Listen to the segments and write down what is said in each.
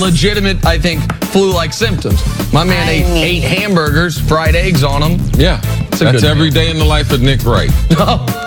legitimate, I think, flu-like symptoms. My man ate hamburgers, fried eggs on them. Yeah, that's every day in the life of Nick Wright.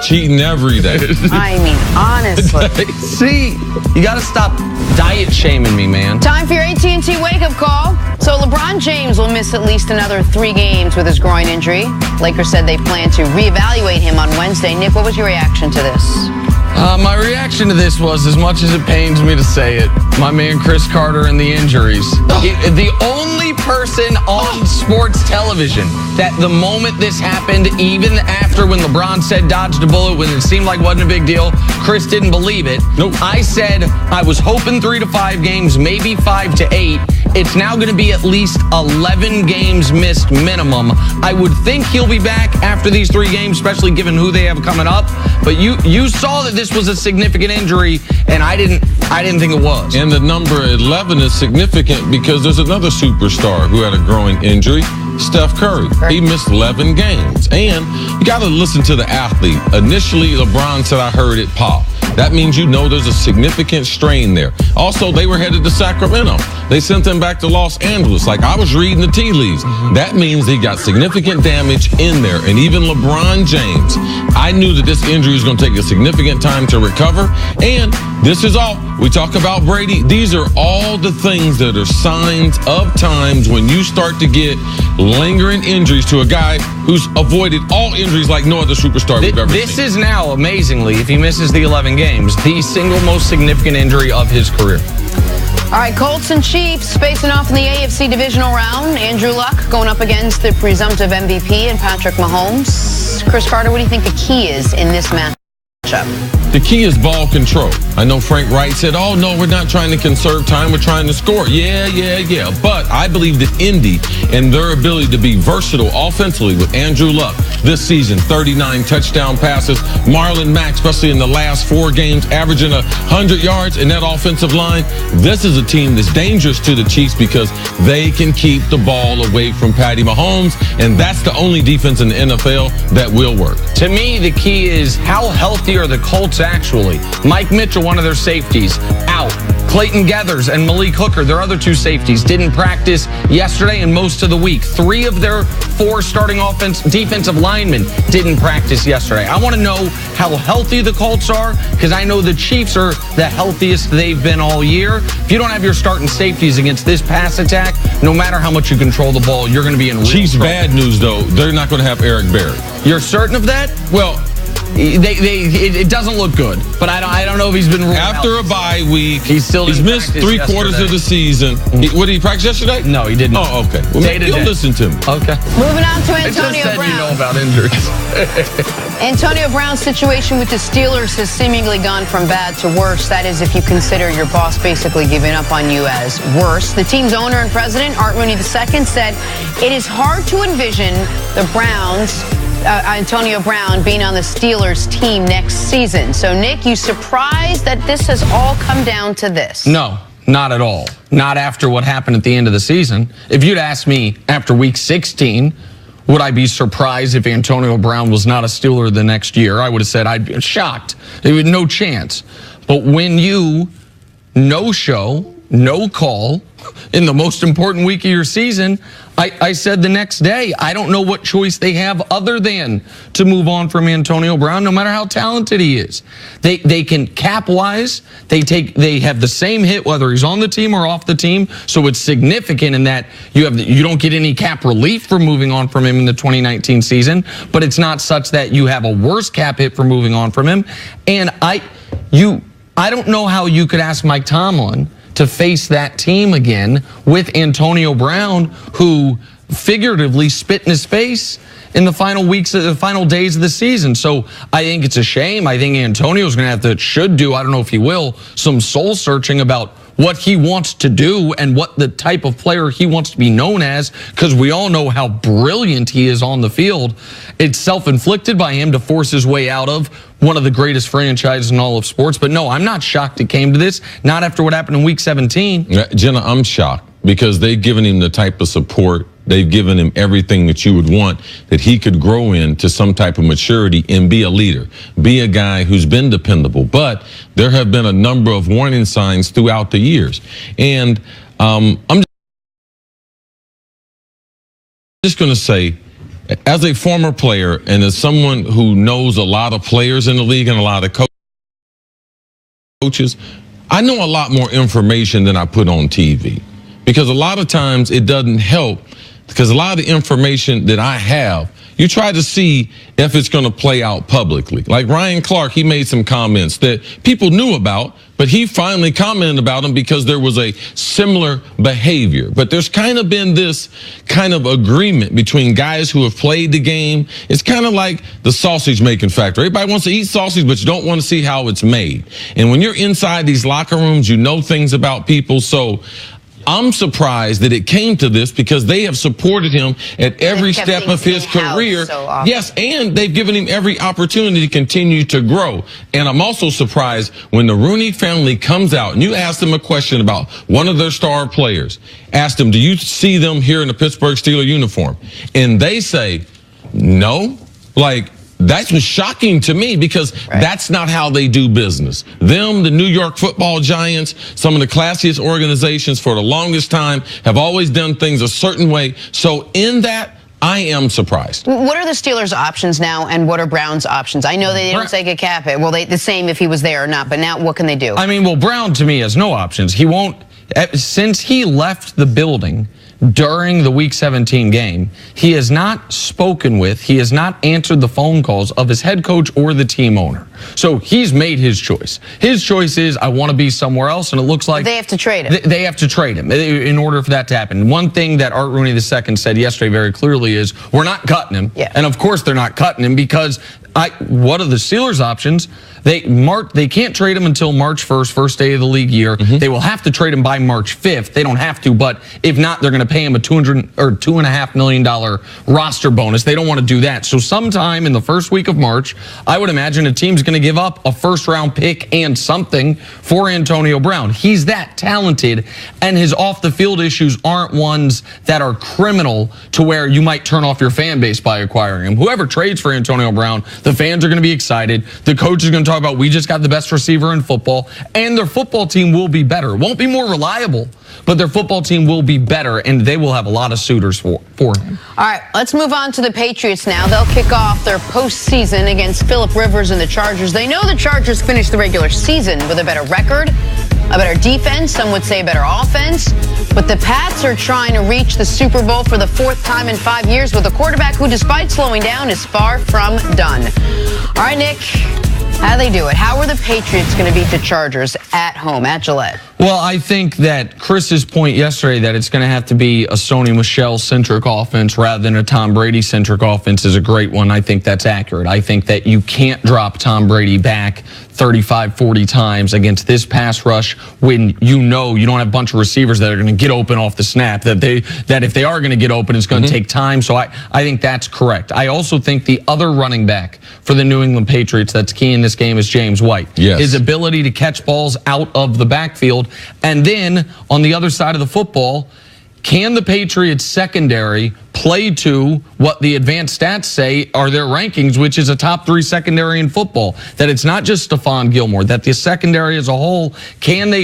Cheating every day. I mean, honestly. See, you got to stop diet shaming me, man. Time for your AT&T wake-up call. So LeBron James will miss at least another 3 games with his groin injury. Lakers said they plan to reevaluate him on Wednesday. Nick, what was your reaction to this? My reaction to this was, as much as it pains me to say it, my man Chris Carter and the injuries. The only person on sports television that the moment this happened, even after when LeBron said dodged a bullet, when it seemed like it wasn't a big deal, Chris didn't believe it. Nope. I said I was hoping 3 to 5 games, maybe 5 to 8. It's now going to be at least 11 games missed minimum. I would think he'll be back after these 3 games, especially given who they have coming up. But you saw that this was a significant injury, and I didn't think it was. And the number 11 is significant because there's another superstar who had a growing injury, Steph Curry. He missed 11 games. And you got to listen to the athlete. Initially, LeBron said, I heard it pop. That means you know there's a significant strain there. Also, they were headed to Sacramento. They sent them back to Los Angeles. Like, I was reading the tea leaves. That means he got significant damage in there. And even LeBron James, I knew that this injury was going to take a significant time to recover. And this is all. We talk about Brady. These are all the things that are signs of times when you start to get lingering injuries to a guy who's avoided all injuries like no other superstar we've ever seen. This is now, amazingly, if he misses the 11 games, the single most significant injury of his career. All right, Colts and Chiefs facing off in the AFC divisional round. Andrew Luck going up against the presumptive MVP and Patrick Mahomes. Chris Carter, what do you think the key is in this matchup? The key is ball control. I know Frank Wright said, oh, no, we're not trying to conserve time. We're trying to score. Yeah. But I believe that Indy and their ability to be versatile offensively with Andrew Luck this season, 39 touchdown passes. Marlon Mack, especially in the last 4 games, averaging 100 yards in that offensive line. This is a team that's dangerous to the Chiefs because they can keep the ball away from Patty Mahomes, and that's the only defense in the NFL that will work. To me, the key is how healthy are the Colts actually. Mike Mitchell, one of their safeties, out. Clayton Geathers and Malik Hooker, their other 2 safeties, didn't practice yesterday and most of the week. 3 of their 4 starting defensive linemen didn't practice yesterday. I want to know how healthy the Colts are because I know the Chiefs are the healthiest they've been all year. If you don't have your starting safeties against this pass attack, no matter how much you control the ball, you're going to be in real Chiefs trouble. Bad news, though, they're not going to have Eric Berry. You're certain of that? Well, it doesn't look good, but I don't know if he's been ruled after out. A bye week. He's missed 3/4 of the season. What, did he practice yesterday? No, he didn't. Oh, okay. Well, maybe you'll listen to him. Okay. Moving on to I just Antonio said Brown. you know about injuries. Antonio Brown's situation with the Steelers has seemingly gone from bad to worse. That is, if you consider your boss basically giving up on you as worse. The team's owner and president, Art Rooney II, said it is hard to envision the Browns, Antonio Brown, being on the Steelers team next season. So, Nick, you surprised that this has all come down to this? No, not at all. Not after what happened at the end of the season. If you'd asked me after week 16, would I be surprised if Antonio Brown was not a Steeler the next year? I would have said I'd be shocked. There was no chance. But when you no show, no call in the most important week of your season, I said the next day, I don't know what choice they have other than to move on from Antonio Brown, no matter how talented he is. They can cap-wise, they have the same hit whether he's on the team or off the team, so it's significant in that you don't get any cap relief for moving on from him in the 2019 season, but it's not such that you have a worse cap hit for moving on from him. And I don't know how you could ask Mike Tomlin to face that team again with Antonio Brown, who figuratively spit in his face in the final days of the season. So I think it's a shame. I think Antonio's going to should do, I don't know if he will, some soul searching about what he wants to do and what the type of player he wants to be known as, because we all know how brilliant he is on the field. It's self-inflicted by him to force his way out of one of the greatest franchises in all of sports. But no, I'm not shocked it came to this, not after what happened in week 17. Jenna, I'm shocked because they've given him the type of support. They've given him everything that you would want, that he could grow into some type of maturity and be a leader, be a guy who's been dependable. But there have been a number of warning signs throughout the years. And I'm just going to say, as a former player and as someone who knows a lot of players in the league and a lot of coaches, I know a lot more information than I put on TV, because a lot of times it doesn't help, because a lot of the information that I have, you try to see if it's going to play out publicly. Like Ryan Clark, he made some comments that people knew about, but he finally commented about them because there was a similar behavior. But there's kind of been this kind of agreement between guys who have played the game. It's kind of like the sausage making factory. Everybody wants to eat sausage, but you don't want to see how it's made. And when you're inside these locker rooms, you know things about people. So I'm surprised that it came to this, because they have supported him at every step of his career. Yes, and they've given him every opportunity to continue to grow. And I'm also surprised when the Rooney family comes out and you ask them a question about one of their star players, ask them, do you see them here in the Pittsburgh Steelers uniform? And they say, no. Like, that was shocking to me, because that's not how they do business. Them, the New York Football Giants, some of the classiest organizations for the longest time, have always done things a certain way. So in that, I am surprised. What are the Steelers' options now, and what are Brown's options? I know they didn't take a cap hit. Well, the same if he was there or not, but now what can they do? I mean, well, Brown to me has no options. He won't, since he left the building during the Week 17 game, he has not spoken with, he has not answered the phone calls of his head coach or the team owner. So he's made his choice. His choice is, I want to be somewhere else, and it looks like they have to trade him. They have to trade him in order for that to happen. One thing that Art Rooney II said yesterday very clearly is, we're not cutting him. Yeah. And of course they're not cutting him, because what are the Steelers' options? They can't trade him until March 1st, first day of the league year. They will have to trade him by March 5th. They don't have to, but if not, they're going to pay him a $2.5 million roster bonus. They don't want to do that. So sometime in the first week of March, I would imagine a team's going to give up a first-round pick and something for Antonio Brown. He's that talented, and his off-the-field issues aren't ones that are criminal to where you might turn off your fan base by acquiring him. Whoever trades for Antonio Brown, the fans are going to be excited. The coach is going to talk about, we just got the best receiver in football, and their football team will be better. It won't be more reliable, but their football team will be better, and they will have a lot of suitors for him. All right, let's move on to the Patriots now. They'll kick off their postseason against Phillip Rivers and the Chargers. They know the Chargers finished the regular season with a better record, a better defense, some would say better offense. But the Pats are trying to reach the Super Bowl for the fourth time in 5 years with a quarterback who, despite slowing down, is far from done. All right, Nick, how do they do it? How are the Patriots going to beat the Chargers at home, at Gillette? Well, I think that Chris's point yesterday that it's going to have to be a Sony Michel-centric offense rather than a Tom Brady-centric offense is a great one. I think that's accurate. I think that you can't drop Tom Brady back 35, 40 times against this pass rush when you know you don't have a bunch of receivers that are going to get open off the snap, that if they are going to get open, it's going to take time. So I think that's correct. I also think the other running back for the New England Patriots that's key in this game is James White. Yes. His ability to catch balls out of the backfield. And then on the other side of the football, can the Patriots secondary play to what the advanced stats say are their rankings, which is a top 3 secondary in football? That it's not just Stephon Gilmore, that the secondary as a whole, can they